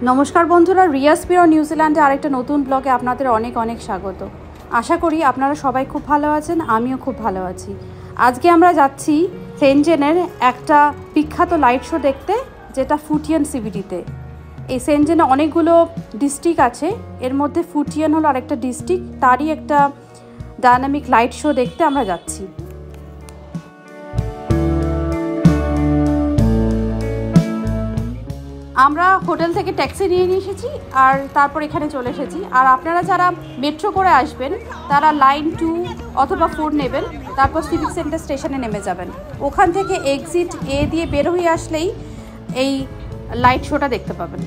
নমস্কার বন্ধুরা, রিয়াস পিওর নিউজিল্যান্ডে আরেকটা নতুন ব্লগে আপনাদের অনেক অনেক স্বাগত। আশা করি আপনারা সবাই খুব ভালো আছেন, আমিও খুব ভালো আছি। আজকে আমরা যাচ্ছি সেনজেনের একটা বিখ্যাত লাইট শো দেখতে, যেটা ফুটিয়ান সিবিডিতে। এই সেনজেনে অনেকগুলো ডিস্ট্রিক্ট আছে, এর মধ্যে ফুটিয়ান হলো আরেকটা ডিস্ট্রিক্ট, তারই একটা ডায়নামিক লাইট শো দেখতে আমরা যাচ্ছি। আমরা হোটেল থেকে ট্যাক্সি নিয়ে এসেছি আর তারপর এখানে চলে এসেছি। আর আপনারা যারা মেট্রো করে আসবেন তারা লাইন 2 অথবা 4 নেবেন, তারপর সিভিক সেন্টার স্টেশনে নেমে যাবেন। ওখান থেকে এক্সিট এ দিয়ে বের হয়ে আসলেই এই লাইট শোটা দেখতে পাবেন।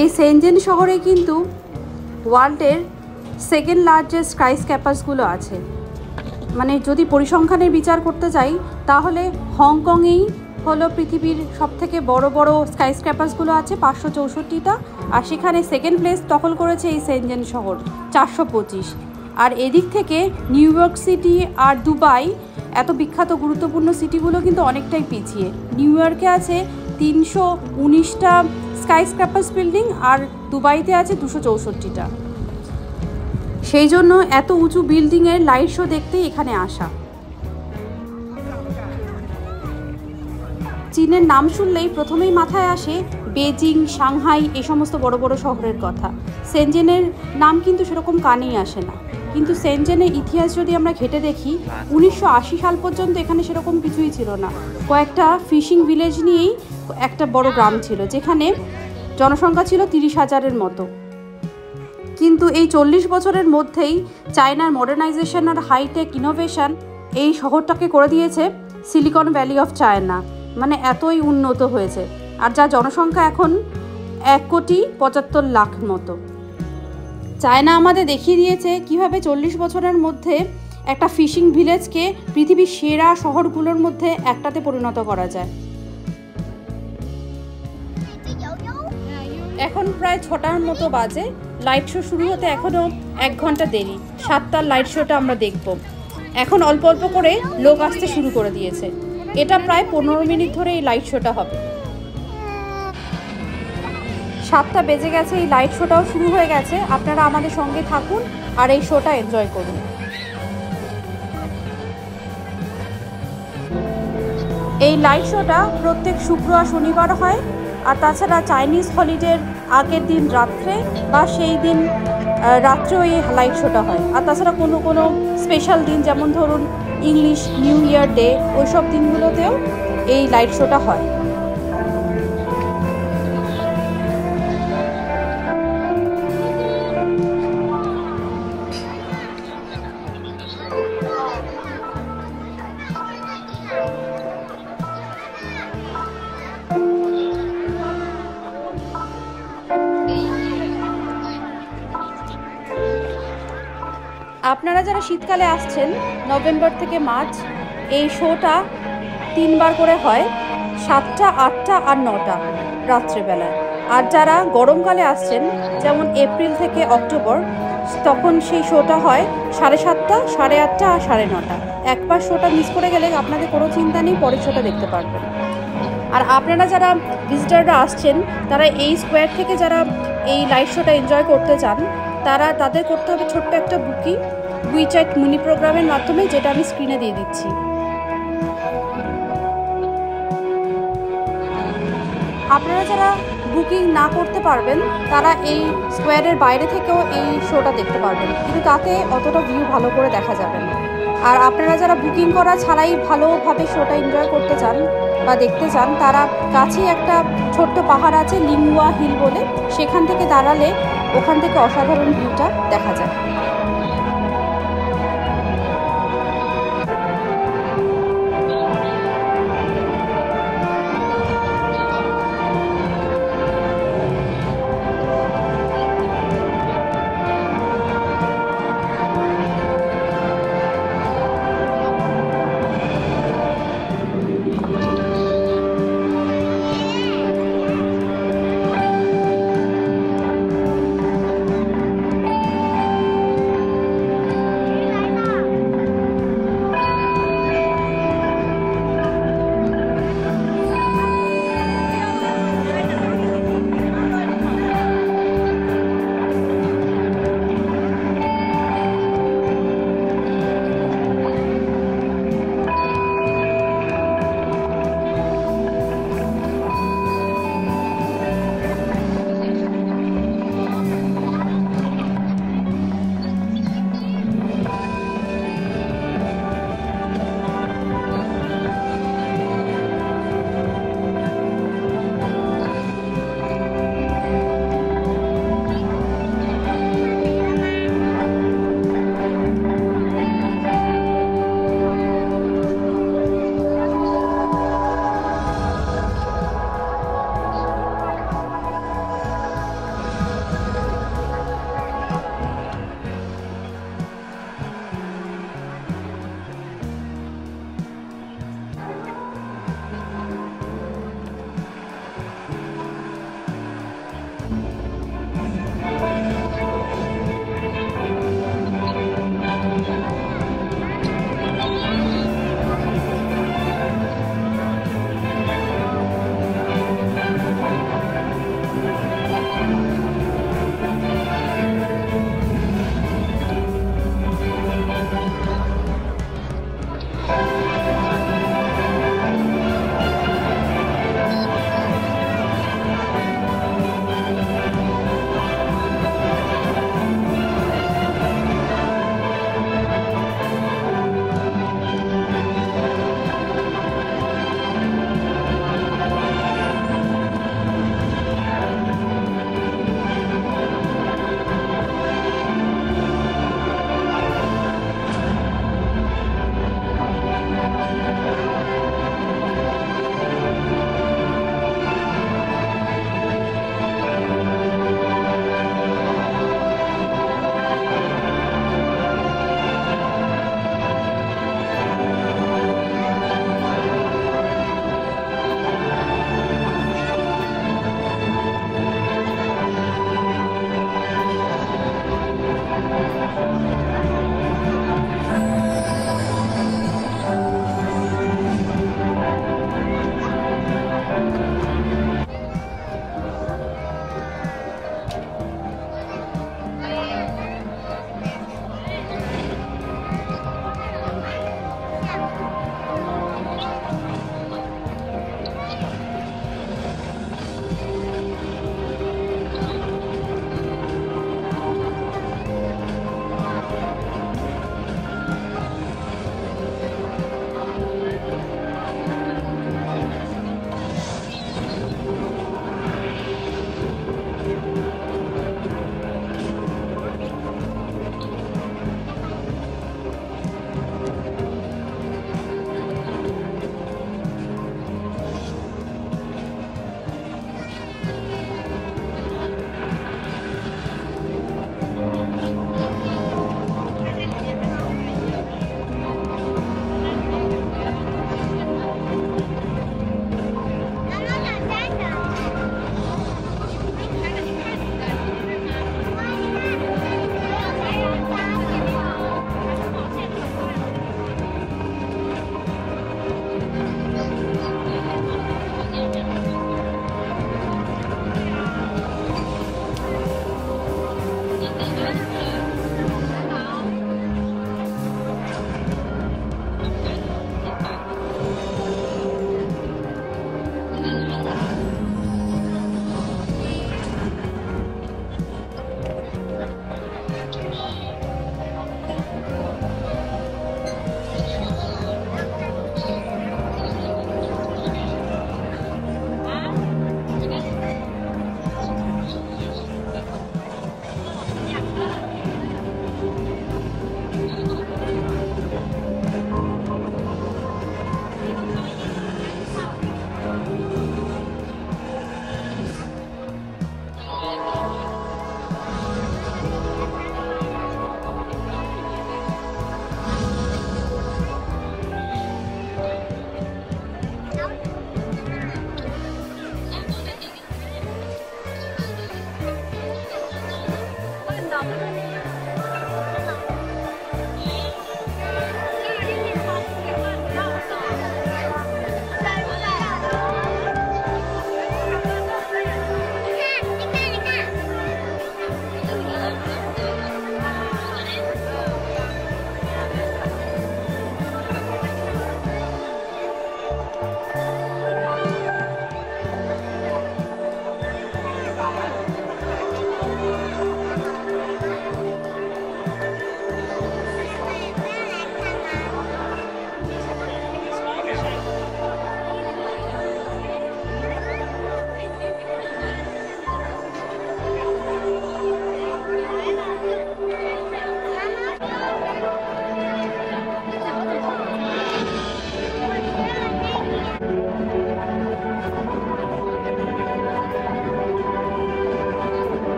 এই সেনজেন শহরে কিন্তু ওয়ার্ল্ডের সেকেন্ড লার্জেস্ট স্কাই স্ক্যাপার্সগুলো আছে। মানে যদি পরিসংখ্যানের বিচার করতে যাই তাহলে হংকংয়েই হলো পৃথিবীর সবথেকে বড় বড় স্কাই স্ক্র্যাপার্সগুলো আছে 564টা, আর সেখানে সেকেন্ড প্লেস দখল করেছে এই সেনজেন শহর 425। আর এদিক থেকে নিউ ইয়র্ক সিটি আর দুবাই, এত বিখ্যাত গুরুত্বপূর্ণ সিটিগুলো কিন্তু অনেকটাই পিছিয়ে। নিউ ইয়র্কে আছে 319টা স্কাই স্ক্র্যাপার্স বিল্ডিং আর দুবাইতে আছে 264টা। সেই জন্য এত উঁচু বিল্ডিংয়ের লাইট শো দেখতেই এখানে আসা। চীনের নাম শুনলেই প্রথমেই মাথায় আসে বেজিং, সাংহাই, এই সমস্ত বড় বড় শহরের কথা। সেনজেনের নাম কিন্তু সেরকম কানেই আসে না। কিন্তু সেনজেনের ইতিহাস যদি আমরা ঘেঁটে দেখি, 1980 সাল পর্যন্ত এখানে সেরকম কিছুই ছিল না। কয়েকটা ফিশিং ভিলেজ নিয়েই একটা বড় গ্রাম ছিল, যেখানে জনসংখ্যা ছিল 30,000-এর মতো। কিন্তু এই 40 বছরের মধ্যেই চায়নার মডার্নাইজেশন আর হাইটেক ইনোভেশন এই শহরটাকে করে দিয়েছে সিলিকন ভ্যালি অফ চায়না। মানে এতই উন্নত হয়েছে। আর যা জনসংখ্যা এখন 1,75,00,000 মতো। চায়না আমাদের দেখিয়ে দিয়েছে কিভাবে 40 বছরের মধ্যে একটা ফিশিং ভিলেজকে পৃথিবীর সেরা শহরগুলোর মধ্যে একটাতে পরিণত করা যায়। এখন প্রায় 6টার মতো বাজে। লাইট শো শুরু হতে এখনও 1 ঘন্টা দেরি। 7টার লাইট শোটা আমরা দেখব। এখন অল্প অল্প করে লোক আসতে শুরু করে দিয়েছে। এটা প্রায় 15 মিনিট ধরে এই লাইট শোটা হবে। 7টা বেজে গেছে, এই লাইট শোটাও শুরু হয়ে গেছে। আপনারা আমাদের সঙ্গে থাকুন আর এই শোটা এনজয় করুন। এই লাইট শোটা প্রত্যেক শুক্র আর শনিবার হয়। আর তাছাড়া চাইনিজ হলিডের আগের দিন রাত্রে বা সেই দিন রাত্রেও এই লাইট শোটা হয়। আর তাছাড়া কোনো কোনো স্পেশাল দিন, যেমন ধরুন ইংলিশ নিউ ইয়ার ডে, ওইসব দিনগুলোতেও এই লাইট শোটা হয়। আপনারা যারা শীতকালে আসছেন, নভেম্বর থেকে মার্চ, এই শোটা 3 বার করে হয়, 7টা, 8টা আর 9টা রাত্রেবেলায়। আর যারা গরমকালে আসছেন, যেমন এপ্রিল থেকে অক্টোবর, তখন সেই শোটা হয় 7:30টা, 8:30টা আর 9:30। একবার শোটা মিস করে গেলে আপনাদের কোনো চিন্তা নেই, পরের শোটা দেখতে পারবেন। আর আপনারা যারা ভিজিটাররা আসছেন, তারা এই স্কোয়ার থেকে যারা এই লাইট শোটা এনজয় করতে চান, তাদের করতে হবে ছোট্ট একটা বুকিং উইচ্যাট মিনি প্রোগ্রামের মাধ্যমে, যেটা আমি স্ক্রিনে দিয়ে দিচ্ছি। আপনারা যারা বুকিং না করতে পারবেন, তারা এই স্কোয়ারের বাইরে থেকেও এই শোটা দেখতে পারবেন, কিন্তু তাতে অতটা ভিউ ভালো করে দেখা যাবে না। আর আপনারা যারা বুকিং করা ছাড়াই ভালোভাবে শোটা এনজয় করতে চান বা দেখতে চান, তারা কাছেই একটা ছোট্ট পাহাড় আছে লিংহুয়া হিল বলে, সেখান থেকে দাঁড়ালে ওখান থেকে অসাধারণ ভিউটা দেখা যায়।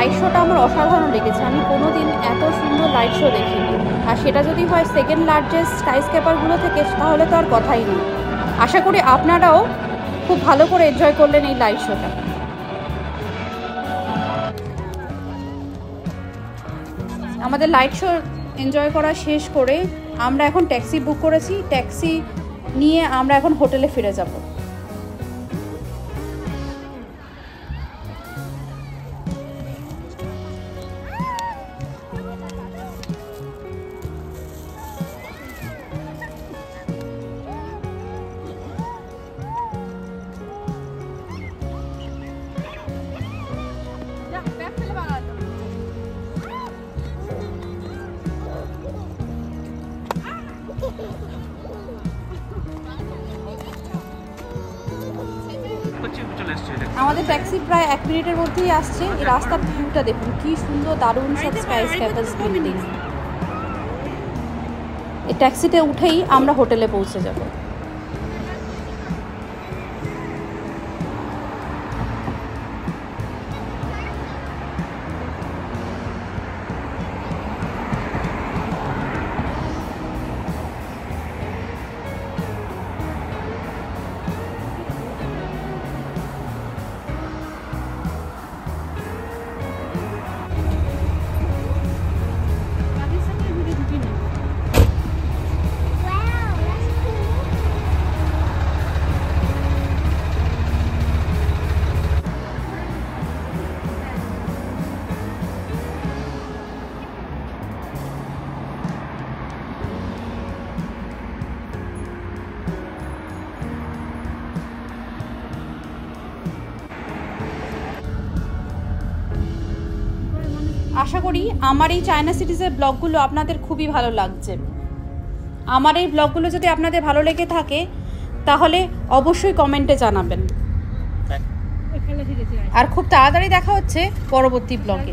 লাইট শোটা আমার অসাধারণ লেগেছে। আমি কোনো দিন এত সুন্দর লাইট শো দেখিনি, আর সেটা যদি হয় সেকেন্ড লার্জেস্ট স্কাইস্ক্রেপারগুলো থেকে, তাহলে তো আর কথাই নেই। আশা করি আপনারাও খুব ভালো করে এনজয় করলেন এই লাইট শোটা। আমাদের লাইট শো এনজয় করা শেষ করে আমরা এখন ট্যাক্সি বুক করেছি। ট্যাক্সি নিয়ে আমরা এখন হোটেলে ফিরে যাব। আমাদের ট্যাক্সি প্রায় 1 মিনিটের মধ্যেই আসছে। এই রাস্তার ভিউটা দেখুন, কি সুন্দর, দারুণ সব স্কাইস্ক্রেপারস বিল্ডিং। এই ট্যাক্সিতে উঠেই আমরা হোটেলে পৌঁছে যাব। আশা করি আমার এই চায়না সিটিজের ব্লগগুলো আপনাদের খুবই ভালো লাগছে। আমার এই ব্লগগুলো যদি আপনাদের ভালো লেগে থাকে তাহলে অবশ্যই কমেন্টে জানাবেন। আর খুব তাড়াতাড়ি দেখা হচ্ছে পরবর্তী ব্লগে।